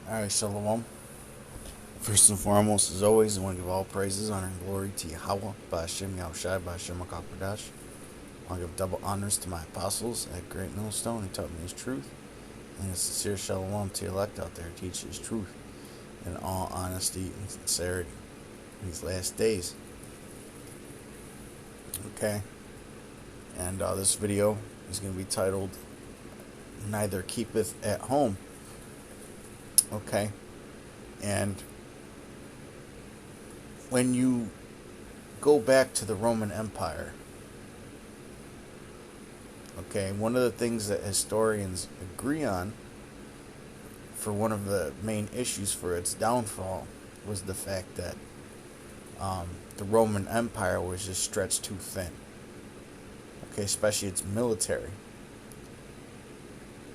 Alright, Shalom. First and foremost, as always, I want to give all praises, honor, and glory to Yahweh, Ba'ashem Yahushai, Ba'ashem HaKadosh. I want to give double honors to my apostles at Great Millstone who taught me his truth. And a sincere Shalom to the elect out there who teach his truth in all honesty and sincerity in these last days. Okay? And this video is going to be titled, Neither Keepeth at Home. Okay? And when you go back to the Roman Empire, okay, one of the things that historians agree on for one of the main issues for its downfall was the fact that the Roman Empire was just stretched too thin. Okay, especially its military.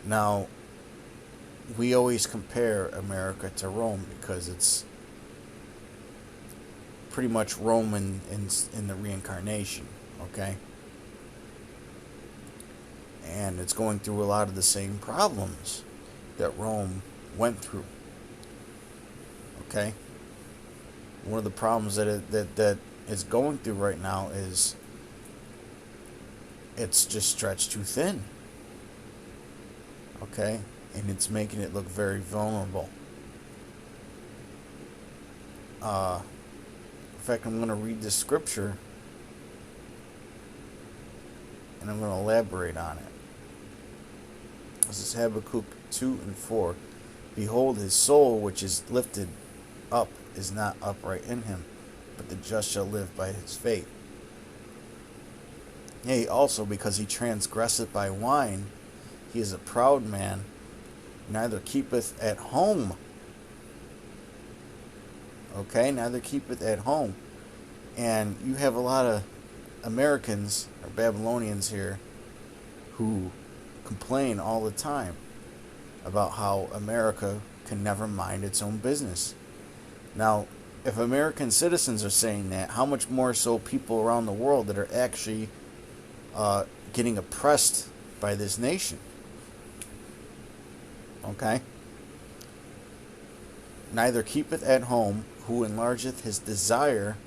Now, we always compare America to Rome because it's pretty much Rome in the reincarnation, okay? And it's going through a lot of the same problems that Rome went through, okay? One of the problems that it's going through right now is it's just stretched too thin, okay? And it's making it look very vulnerable. In fact, I'm going to read this scripture and I'm going to elaborate on it. This is Habakkuk 2 and 4. Behold, his soul which is lifted up is not upright in him, but the just shall live by his faith. Yea, also because he transgresseth by wine, he is a proud man, neither keepeth at home. Okay, neither keepeth at home. And you have a lot of Americans or Babylonians here who complain all the time about how America can never mind its own business. Now, if American citizens are saying that, how much more so people around the world that are actually getting oppressed by this nation? Okay? Neither keepeth at home, who enlargeth his desire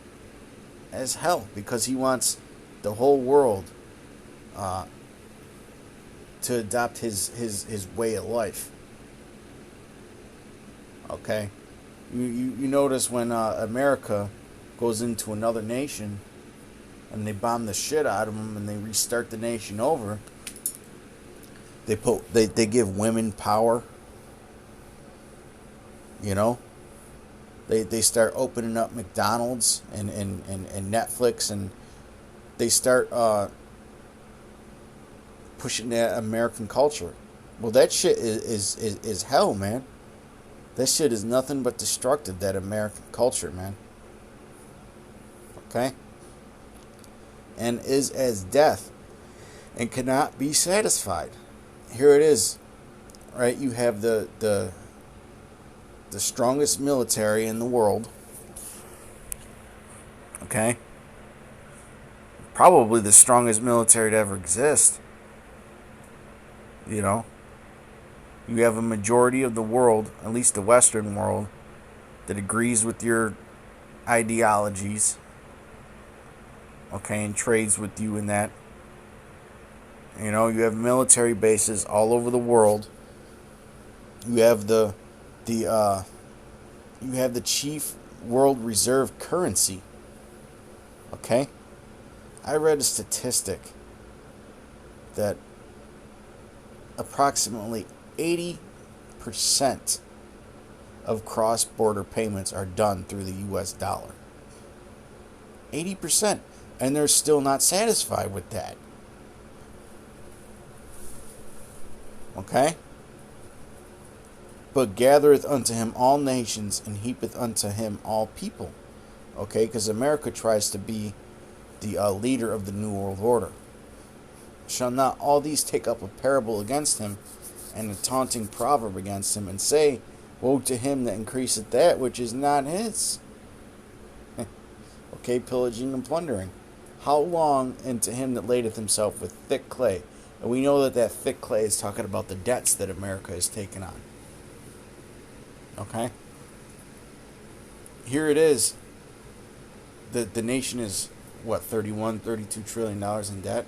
as hell, because he wants the whole world to adopt his way of life. Okay? You notice when America goes into another nation and they bomb the shit out of them and they restart the nation over, they give women power. You know, they start opening up McDonald's and Netflix, and they start pushing that American culture. Well, that shit is hell, man. That shit is nothing but destructive, that American culture, man. Okay? And is as death and cannot be satisfied. Here it is. Right? You have the strongest military in the world. Okay? Probably the strongest military to ever exist. You know? You have a majority of the world, at least the Western world, that agrees with your ideologies. Okay, and trades with you in that. You know, you have military bases all over the world. You have the chief world reserve currency. Okay? I read a statistic that approximately 80% of cross-border payments are done through the US dollar. 80%. And they're still not satisfied with that. Okay? But gathereth unto him all nations, and heapeth unto him all people. Okay? Because America tries to be the leader of the New World Order. Shall not all these take up a parable against him, and a taunting proverb against him, and say, woe to him that increaseth that which is not his? Okay, pillaging and plundering. How long, and to him that ladeth himself with thick clay? And we know that thick clay is talking about the debts that America has taken on. Okay? Here it is. The nation is, what, 31, $32 trillion in debt?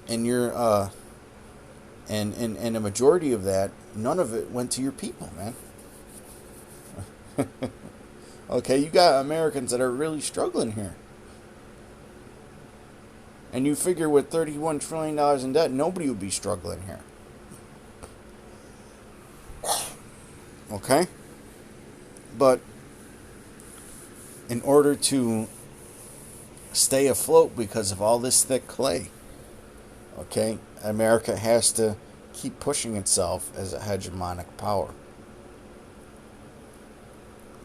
And you're, and a majority of that, none of it went to your people, man. Okay, you got Americans that are really struggling here. And you figure with $31 trillion in debt, nobody would be struggling here. Okay? But in order to stay afloat because of all this thick clay, okay, America has to keep pushing itself as a hegemonic power.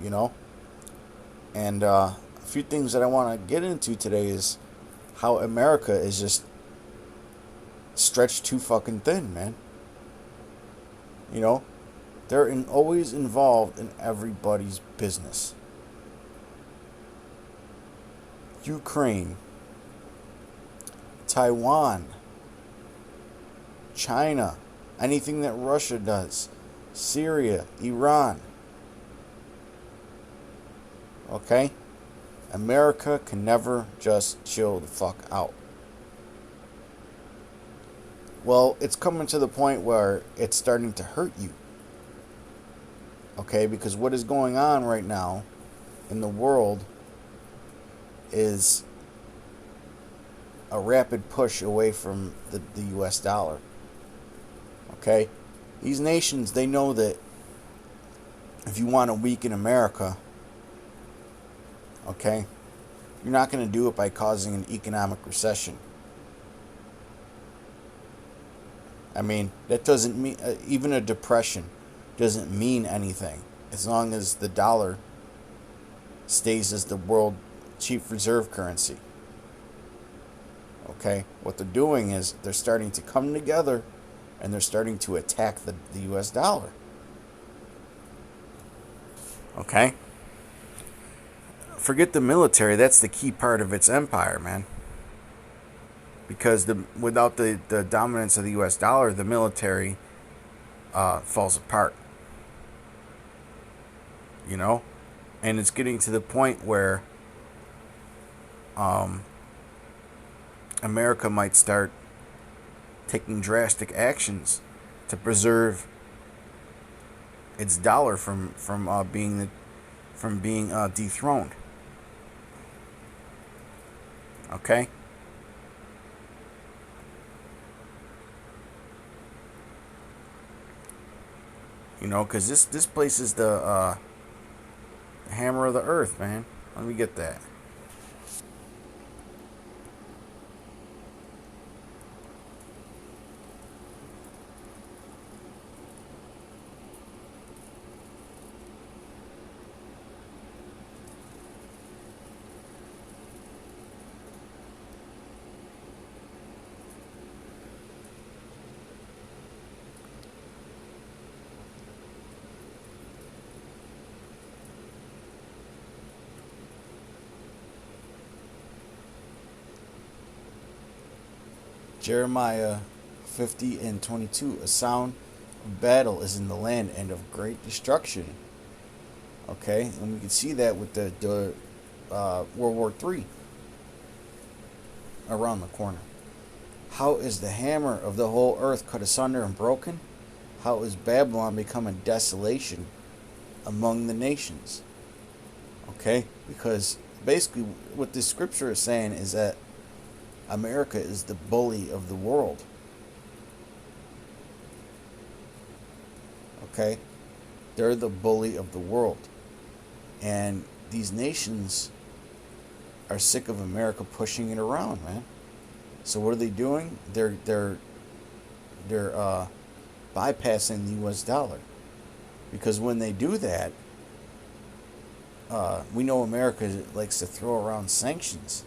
You know? And a few things that I want to get into today is how America is just stretched too fucking thin, man. You know? They're always involved in everybody's business. Ukraine, Taiwan, China, anything that Russia does, Syria, Iran. Okay? America can never just chill the fuck out. Well, it's coming to the point where it's starting to hurt you. Okay? Because what is going on right now in the world is a rapid push away from the US dollar. Okay? These nations, they know that if you want to weaken America, okay, you're not going to do it by causing an economic recession. I mean, that doesn't mean, even a depression doesn't mean anything as long as the dollar stays as the world chief reserve currency. Okay? What they're doing is they're starting to come together and they're starting to attack the US dollar. Okay? Forget the military, that's the key part of its empire, man. Because without the dominance of the US dollar, the military falls apart. You know? And it's getting to the point where America might start taking drastic actions to preserve its dollar from being dethroned. Okay? You know, because this place is the hammer of the earth, man. Let me get that. Jeremiah 50:22. A sound of battle is in the land and of great destruction. Okay, and we can see that with the World War III around the corner. How is the hammer of the whole earth cut asunder and broken? How is Babylon become a desolation among the nations? Okay, because basically what this scripture is saying is that America is the bully of the world. Okay? They're the bully of the world. And these nations are sick of America pushing it around, man. So what are they doing? They're bypassing the US dollar. Because when they do that, we know America likes to throw around sanctions.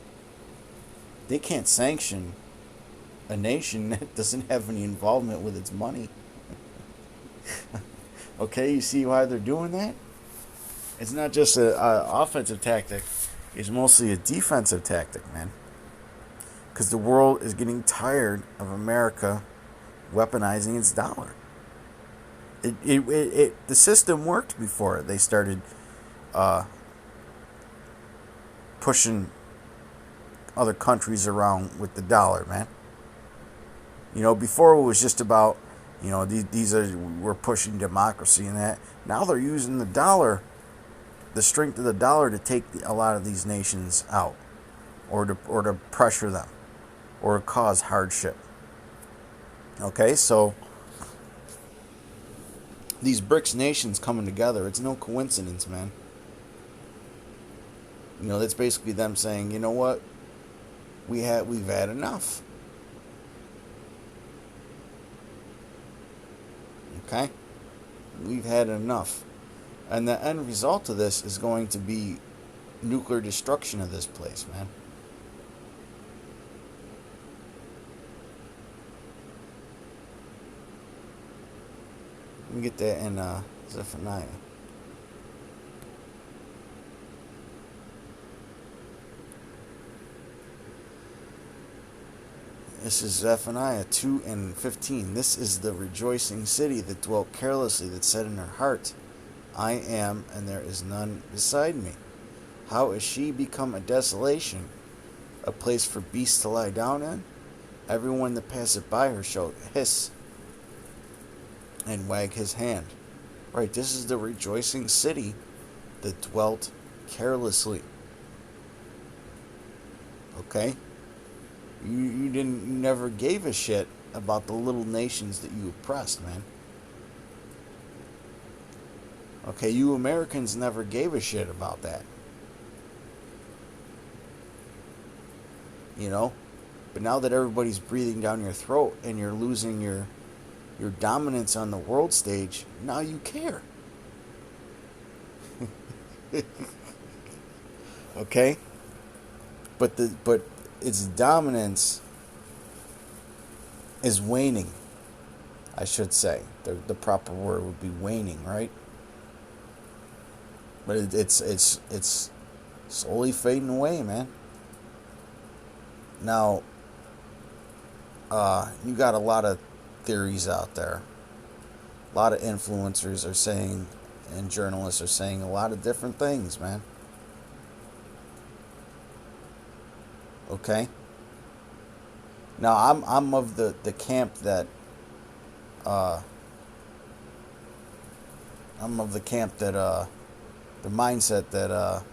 They can't sanction a nation that doesn't have any involvement with its money. Okay, you see why they're doing that? It's not just an offensive tactic. It's mostly a defensive tactic, man. Because the world is getting tired of America weaponizing its dollar. The system worked before they started uh, pushing other countries around with the dollar, man. Before it was just about, these are, we're pushing democracy and that. Now they're using the dollar, the strength of the dollar, to take a lot of these nations out, or to pressure them, or cause hardship. Okay, so these BRICS nations coming together, it's no coincidence, man. That's basically them saying, you know what, we've had enough. Okay, we've had enough, and the end result of this is going to be nuclear destruction of this place, man. Let me get that in Zephaniah. This is Zephaniah 2 and 15. This is the rejoicing city that dwelt carelessly, that said in her heart, I am, and there is none beside me. How is she become a desolation, a place for beasts to lie down in? Everyone that passeth by her shall hiss and wag his hand. Right, this is the rejoicing city that dwelt carelessly. Okay? You never gave a shit about the little nations that you oppressed, man. Okay, you Americans never gave a shit about that. But now that everybody's breathing down your throat and you're losing your dominance on the world stage, now you care. Okay? But its dominance is waning, I should say. The proper word would be waning, right? But it's slowly fading away, man. Now, you got a lot of theories out there. A lot of influencers are saying, and journalists are saying a lot of different things, man. Okay? Now, I'm of the camp that I'm of the camp that the mindset that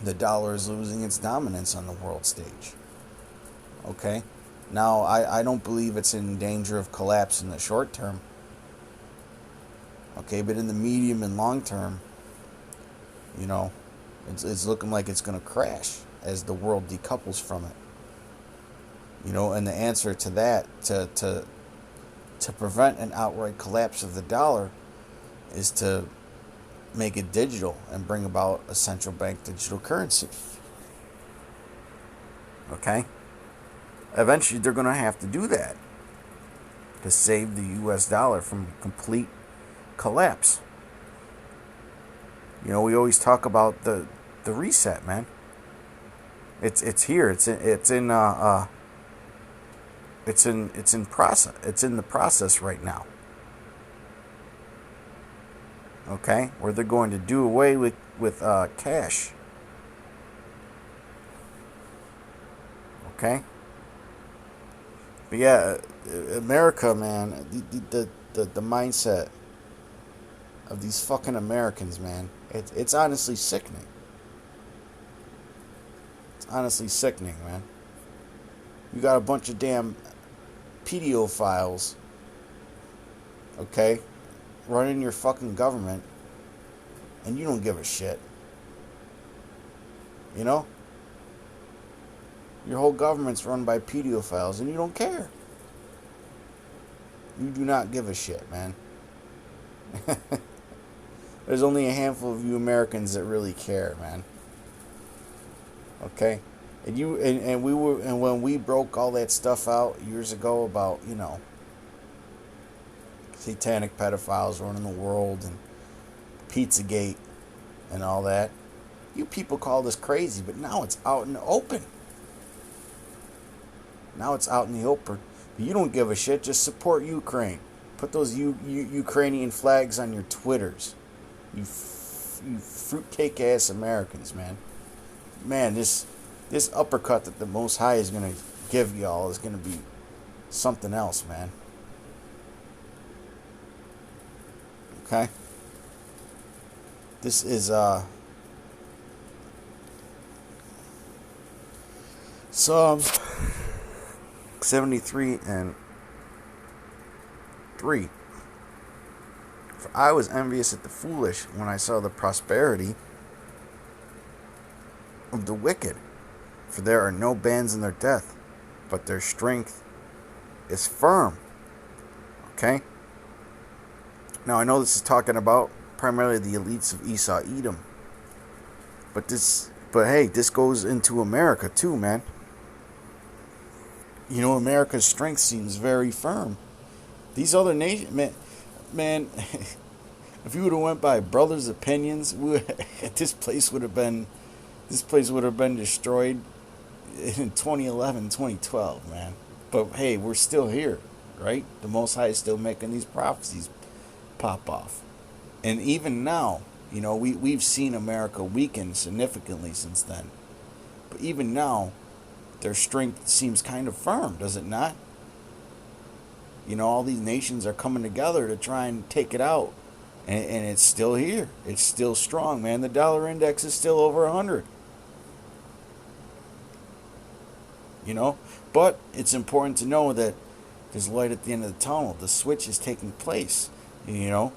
the dollar is losing its dominance on the world stage. Okay? Now, I don't believe it's in danger of collapse in the short term. Okay, but in the medium and long term, it's looking like it's going to crash as the world decouples from it. And the answer to that, to prevent an outright collapse of the dollar, is to make it digital and bring about a central bank digital currency. Okay? Eventually, they're going to have to do that to save the U.S. dollar from complete collapse. We always talk about the reset, man. It's here. It's in process. It's in the process right now. Okay, where they're going to do away with cash. Okay. But yeah, America, man, the mindset of these fucking Americans, man, it's honestly sickening. It's honestly sickening, man. You got a bunch of damn pedophiles, okay, running your fucking government, and you don't give a shit. Your whole government's run by pedophiles, and you don't care. You do not give a shit, man. There's only a handful of you Americans that really care, man. Okay? And when we broke all that stuff out years ago about, satanic pedophiles running the world and Pizzagate and all that, you people called us crazy, but now it's out in the open. Now it's out in the You don't give a shit. Just support Ukraine. Put those Ukrainian flags on your Twitters. You fruitcake ass Americans, man. Man, this uppercut that the Most High is gonna give y'all is gonna be something else, man. Okay. This is Psalms 73 and 3. For I was envious at the foolish when I saw the prosperity of the wicked. For there are no bands in their death, but their strength is firm. Okay? Now I know this is talking about primarily the elites of Esau Edom. But hey, this goes into America too, man. You know, America's strength seems very firm. These other nations, man, if you would have went by brothers' opinions, this place would have been destroyed in 2011, 2012, man. But hey, we're still here, right? The Most High is still making these prophecies pop off. And even now, you know, we've seen America weaken significantly since then. But even now, their strength seems kind of firm, does it not? You know, all these nations are coming together to try and take it out. And it's still here. It's still strong, man. The dollar index is still over 100. You know? But it's important to know that there's light at the end of the tunnel. The switch is taking place. You know?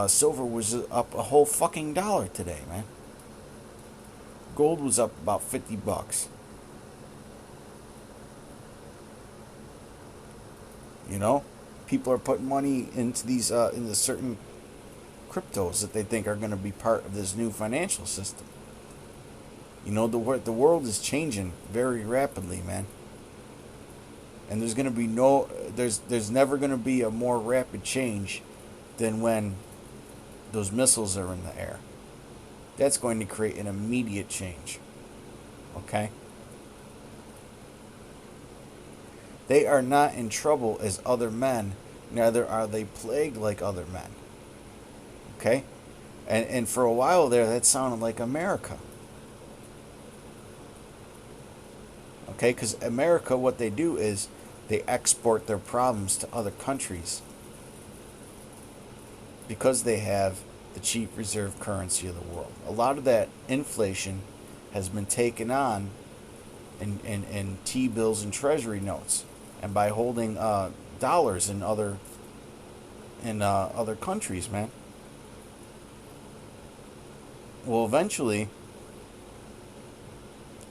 Silver was up a whole fucking dollar today, man. Gold was up about $50. You know? People are putting money into these into certain cryptos that they think are going to be part of this new financial system. You know, the world is changing very rapidly, man. And there's going to be there's never going to be a more rapid change than when those missiles are in the air. That's going to create an immediate change. Okay? They are not in trouble as other men, neither are they plagued like other men. Okay? And for a while there, that sounded like America. Okay? Because America, what they do is they export their problems to other countries because they have the cheap reserve currency of the world. A lot of that inflation has been taken on in T-bills and treasury notes, and by holding dollars in other countries, man. Well, eventually,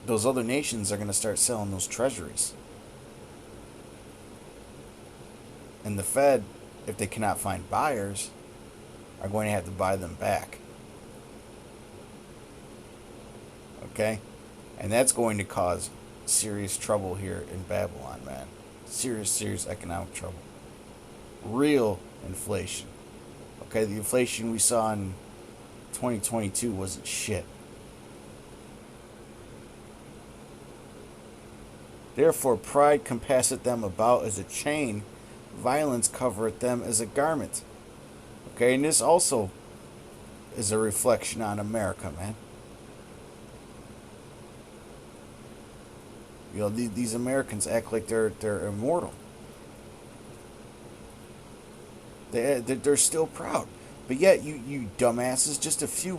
those other nations are going to start selling those treasuries. And the Fed, if they cannot find buyers, are going to have to buy them back. Okay? And that's going to cause serious trouble here in Babylon, man. Serious economic trouble. Real inflation. Okay, the inflation we saw in 2022 wasn't shit. Therefore, pride compasseth them about as a chain, violence covereth them as a garment. Okay, and this also is a reflection on America, man. You know, these Americans act like they're immortal. They're still proud. But yet, you dumbasses, just a few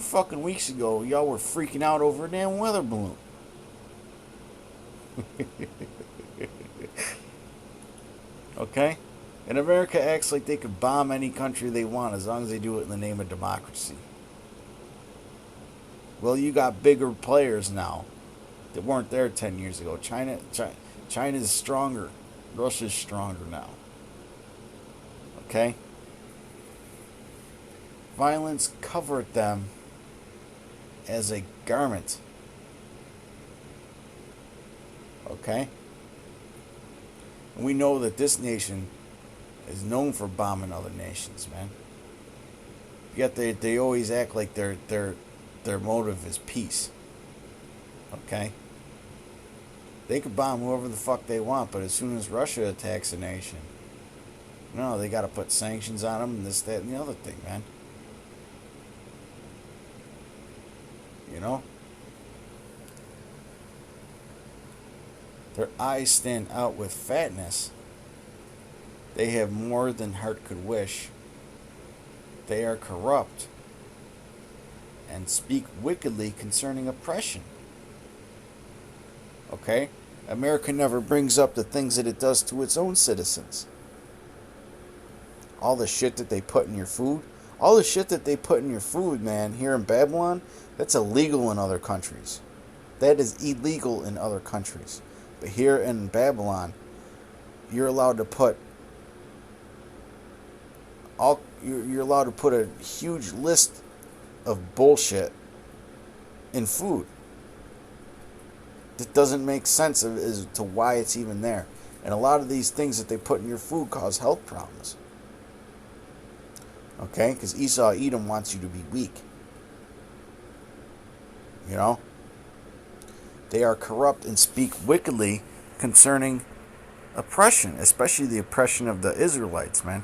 fucking weeks ago, y'all were freaking out over a damn weather balloon. Okay? And America acts like they could bomb any country they want as long as they do it in the name of democracy. Well, you got bigger players now that weren't there 10 years ago. China's stronger. Russia's stronger now. Okay? Violence covered them as a garment. Okay? And we know that this nation is known for bombing other nations, man. Yet they always act like their motive is peace. Okay? They could bomb whoever the fuck they want, but as soon as Russia attacks a nation, no, they got to put sanctions on them and this, that, and the other thing, man. You know? Their eyes stand out with fatness. They have more than heart could wish. They are corrupt and speak wickedly concerning oppression. Okay? America never brings up the things that it does to its own citizens. All the shit that they put in your food. All the shit that they put in your food, man, here in Babylon, that's illegal in other countries. That is illegal in other countries. But here in Babylon, you're allowed to put you're allowed to put a huge list of bullshit in food. That doesn't make sense as to why it's even there. And a lot of these things that they put in your food cause health problems. Okay? Because Esau Edom wants you to be weak. You know? They are corrupt and speak wickedly concerning oppression, especially the oppression of the Israelites, man.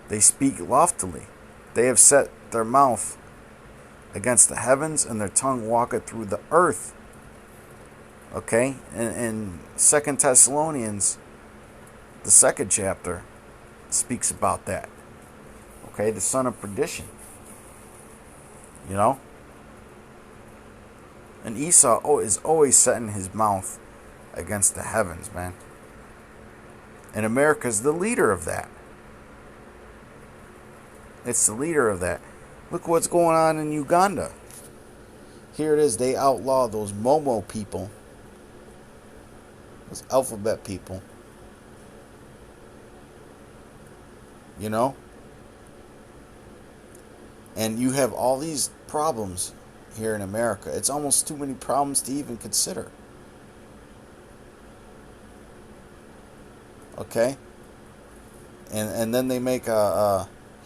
They speak loftily. They have set their mouth against the heavens, and their tongue walketh through the earth. Okay? And 2 Thessalonians, the 2nd chapter, speaks about that. Okay? The son of perdition. You know? And Esau is always setting his mouth against the heavens, man. And America's the leader of that. It's the leader of that. Look what's going on in Uganda. Here it is. They outlaw those Momo people. Those alphabet people. You know? And you have all these problems here in America. It's almost too many problems to even consider. Okay? And then they make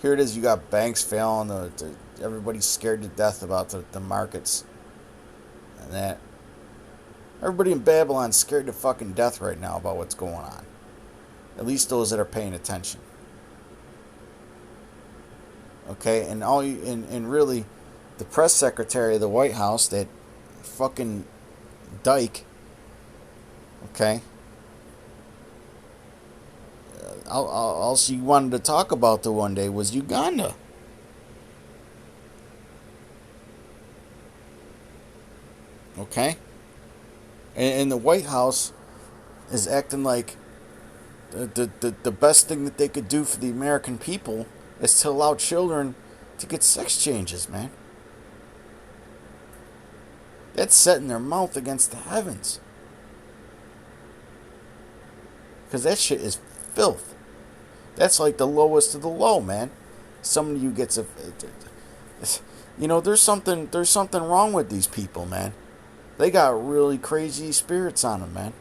here it is, you got banks failing. Everybody's scared to death about the markets. And that. Everybody in Babylon's scared to fucking death right now about what's going on. At least those that are paying attention. Okay? And really, the press secretary of the White House, that fucking dyke, okay? All she wanted to talk about the one day was Uganda. Okay? And the White House is acting like the best thing that they could do for the American people is to allow children to get sex changes, man. That's setting their mouth against the heavens. Because that shit is filth. That's like the lowest of the low, man. Somebody who gets there's something wrong with these people, man. They got really crazy spirits on them, man.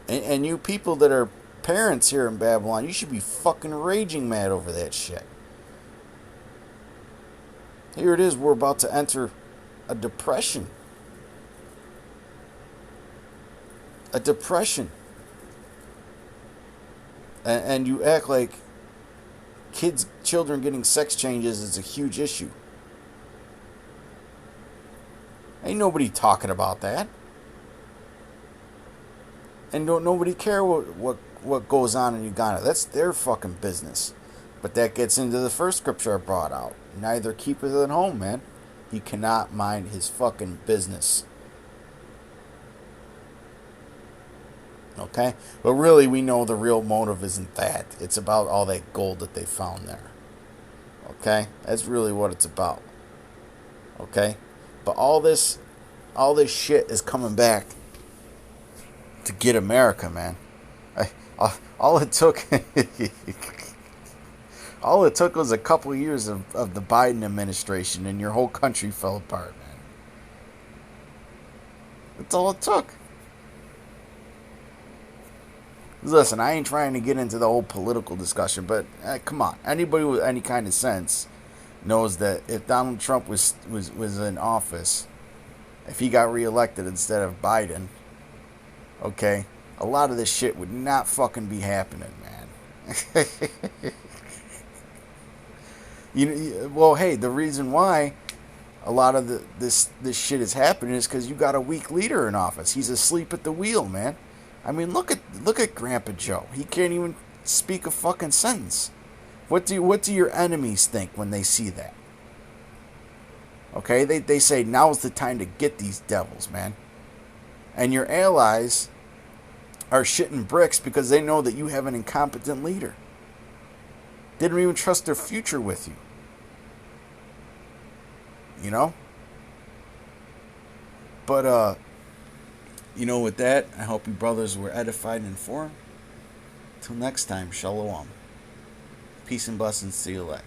And you people that are parents here in Babylon, you should be fucking raging mad over that shit. Here it is, we're about to enter a depression. A depression. And you act like children getting sex changes is a huge issue. Ain't nobody talking about that. And don't nobody care what goes on in Uganda. That's their fucking business. But that gets into the first scripture I brought out. Neither keepeth at home, man. He cannot mind his fucking business. Okay? But really, we know the real motive isn't that. It's about all that gold that they found there. Okay? That's really what it's about. Okay? But all this shit is coming back to get America, man. All it took was a couple years of the Biden administration, and your whole country fell apart, man. That's all it took. Listen, I ain't trying to get into the whole political discussion, but come on. Anybody with any kind of sense knows that if Donald Trump was in office, if he got reelected instead of Biden, okay, a lot of this shit would not fucking be happening, man. Well, hey, the reason why a lot of this shit is happening is because you got a weak leader in office. He's asleep at the wheel, man. I mean, look at Grandpa Joe. He can't even speak a fucking sentence. What do your enemies think when they see that? Okay, they say now's the time to get these devils, man. And your allies are shitting bricks because they know that you have an incompetent leader. They don't even trust their future with you. You know? But, with that, I hope you brothers were edified and informed. Till next time, shalom. Peace and blessings to you elect.